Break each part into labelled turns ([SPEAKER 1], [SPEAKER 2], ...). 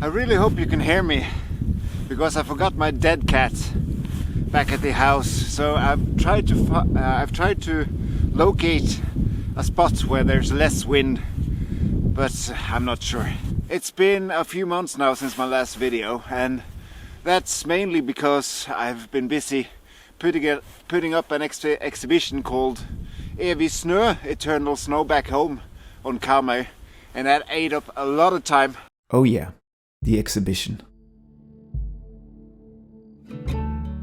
[SPEAKER 1] I really hope you can hear me, because I forgot my dead cat back at the house. So I've tried to locate a spot where there's less wind, but I'm not sure. It's been a few months now since my last video, and that's mainly because I've been busy putting up an exhibition called 𝐔𝐬𝐃𝐑, Eternal Snow, back home on Karmøy, and that ate up a lot of time.
[SPEAKER 2] Oh yeah, the exhibition.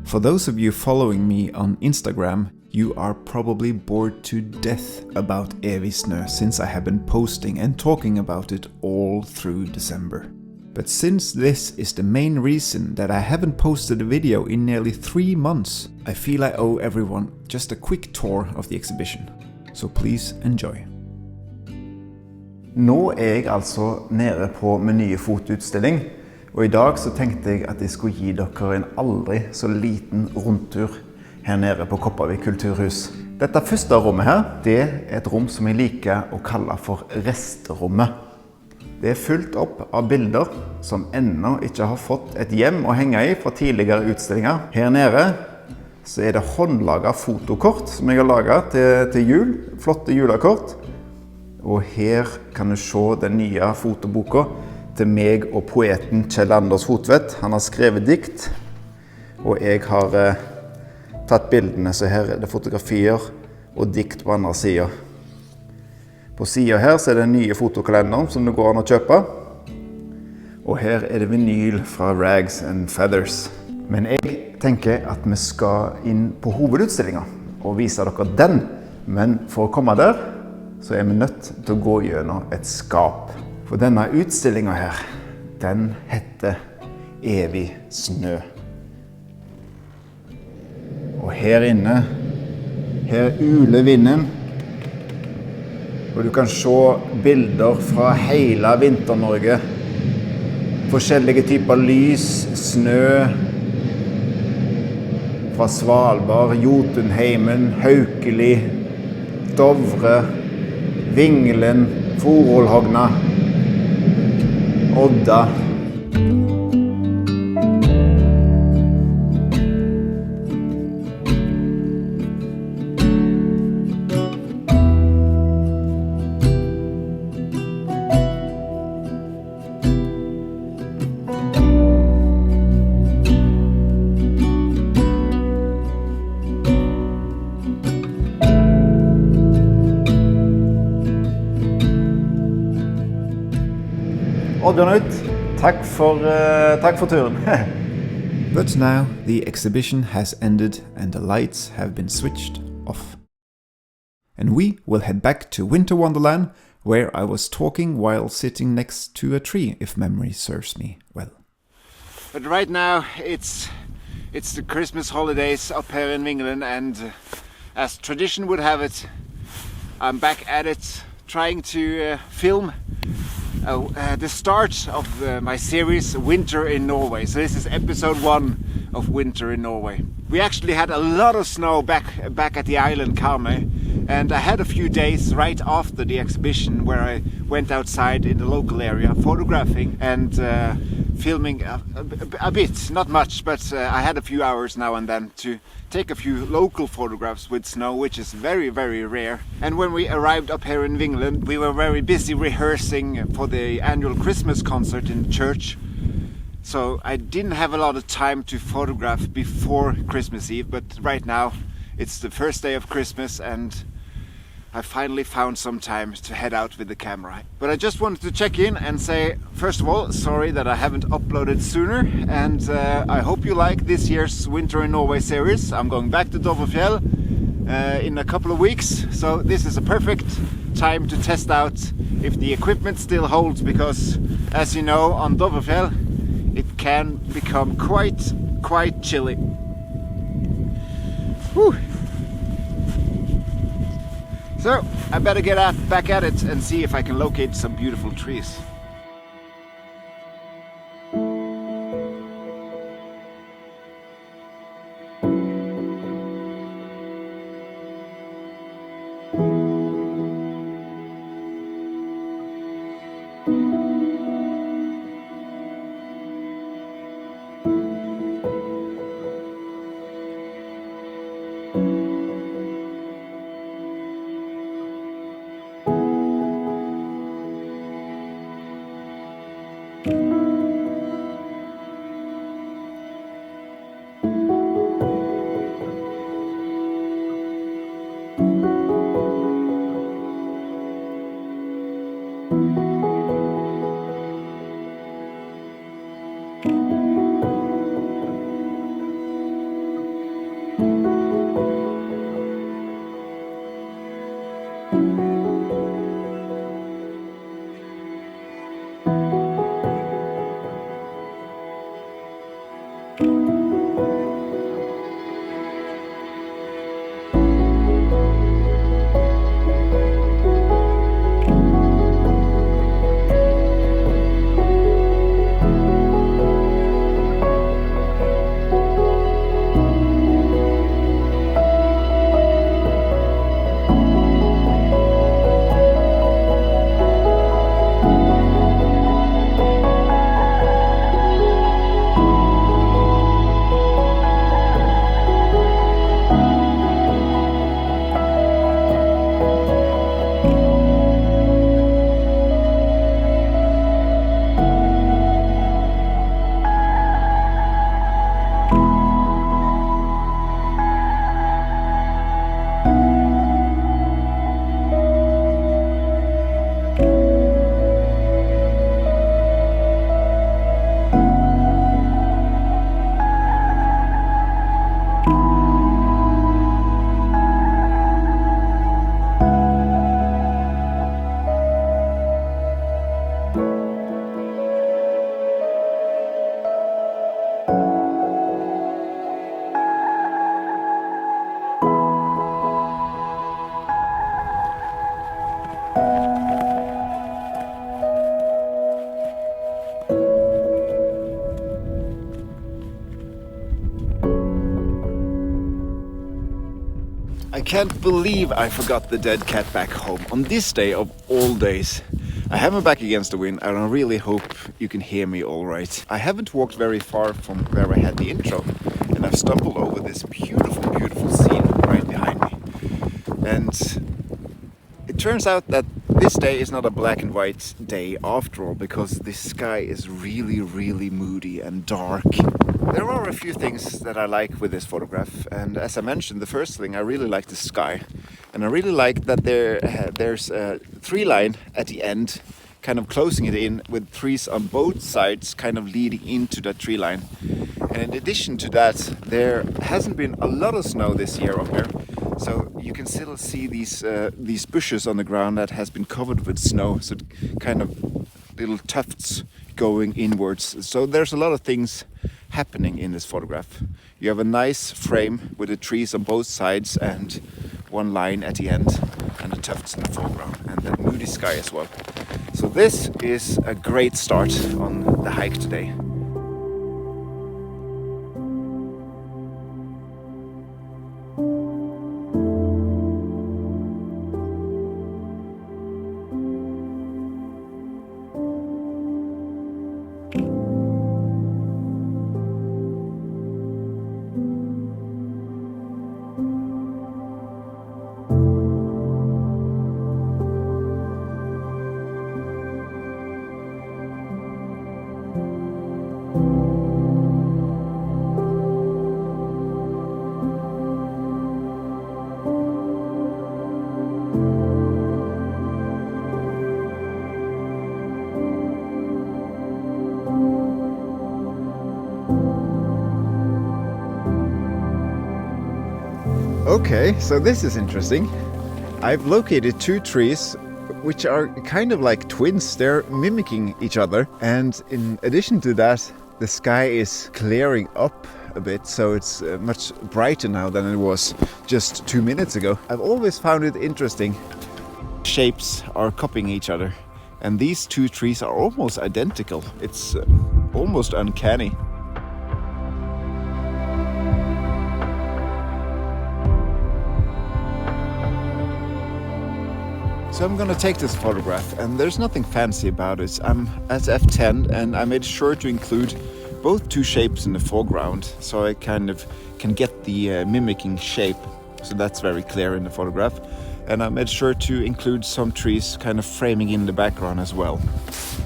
[SPEAKER 2] For those of you following me on Instagram, you are probably bored to death about 𝐔𝐬𝐃𝐑 since I have been posting and talking about it all through December. But since this is the main reason that I haven't posted a video in nearly 3 months, I feel I owe everyone just a quick tour of the exhibition. So please enjoy. Nå jeg altså nede på min nye fotoutstilling, og I dag så tenkte jeg at jeg skulle gi dere en aldri så liten rundtur her nede på 𝐂𝐴𝐷 kulturhus. Dette første rommet her, det et rom som jeg liker å kalle for restrommet. Det fullt opp av bilder som ennå ikke har fått et hjem å henge I fra tidligere utstillinger. Her nede så det håndlaget fotokort som jeg har laget til jul, flotte julekort. Og her kan du se den nye fotoboka til meg og poeten Kjell Anders Fotvedt. Han har skrevet dikt, og jeg har tatt bildene, så her det fotografier og dikt på andre siden. På siden her så det den nye fotokalenderen som det går an å kjøpe. Og her det vinyl fra Rags and Feathers. Men jeg tenker at vi skal inn på hovedutstillingen og vise dere den. Men for å komme der, så vi nødt til å gå gjennom et skap. For denne utstillingen her, den heter 𝐔𝐬𝐃𝐑. Og her inne, her uler vinden. Og du kan se bilder fra hele Vinter-Norge. Forskjellige typer lys, snø fra Svalbard, Jotunheimen, Haukeli, Dovre, Vingelen, Forholhogna, Odda. Oddbjørn, takk for turen. But now the exhibition has ended and the lights have been switched off. And we will head back to Winter Wonderland, where I was talking while sitting next to a tree, if memory serves me well.
[SPEAKER 1] But right now it's the Christmas holidays up here in Vingelen, and as tradition would have it, I'm back at it trying to film the start of my series Winter in Norway. So this is episode 1 of Winter in Norway. We actually had a lot of snow back at the island Karmøy, and I had a few days right after the exhibition where I went outside in the local area photographing and filming a bit, not much, but I had a few hours now and then to take a few local photographs with snow, which is very, very rare. And when we arrived up here in Vingelen, we were very busy rehearsing for the annual Christmas concert in the church. So I didn't have a lot of time to photograph before Christmas Eve, but right now it's the first day of Christmas and I finally found some time to head out with the camera. But I just wanted to check in and say, first of all, sorry that I haven't uploaded sooner, and I hope you like this year's Winter in Norway series. I'm going back to Dovrefjell in a couple of weeks, so this is a perfect time to test out if the equipment still holds, because as you know, on Dovrefjell it can become quite chilly. Whew. So I better get back at it and see if I can locate some beautiful trees. I can't believe I forgot the dead cat back home on this day of all days. I have my back against the wind and I really hope you can hear me all right. I haven't walked very far from where I had the intro and I've stumbled over this beautiful, beautiful scene right behind me. And it turns out that this day is not a black and white day after all, because the sky is really, really moody and dark. There are a few things that I like with this photograph, and as I mentioned, the first thing, I really like the sky. And I really like that there's a tree line at the end, kind of closing it in with trees on both sides, kind of leading into that tree line. And in addition to that, there hasn't been a lot of snow this year up here. So you can still see these bushes on the ground that has been covered with snow, so kind of little tufts going inwards. So there's a lot of things happening in this photograph. You have a nice frame with the trees on both sides and one line at the end and the tufts in the foreground and that moody sky as well. So this is a great start on the hike today. Okay, so this is interesting. I've located two trees which are kind of like twins. They're mimicking each other, and in addition to that, the sky is clearing up a bit, so it's much brighter now than it was just 2 minutes ago. I've always found it interesting. Shapes are copying each other, and these two trees are almost identical. It's almost uncanny. So I'm gonna take this photograph, and there's nothing fancy about it. I'm at f10 and I made sure to include both two shapes in the foreground, so I kind of can get the mimicking shape. So that's very clear in the photograph. And I made sure to include some trees kind of framing in the background as well.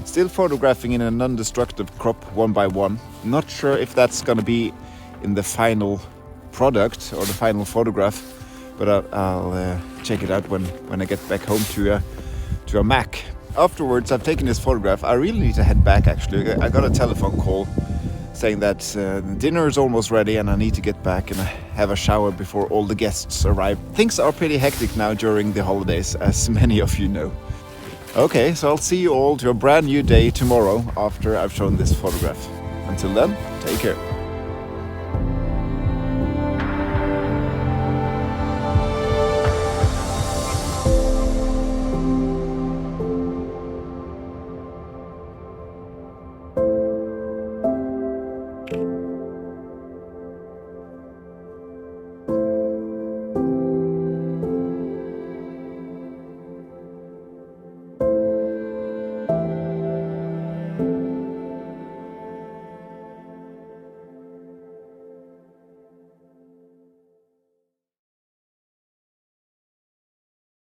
[SPEAKER 1] Still photographing in a non-destructive crop, 1 by 1. Not sure if that's gonna be in the final product or the final photograph, but I'll check it out when I get back home to a Mac. Afterwards, I've taken this photograph. I really need to head back actually. I got a telephone call saying that dinner is almost ready and I need to get back and have a shower before all the guests arrive. Things are pretty hectic now during the holidays, as many of you know. Okay, so I'll see you all to a brand new day tomorrow after I've shown this photograph. Until then, take care.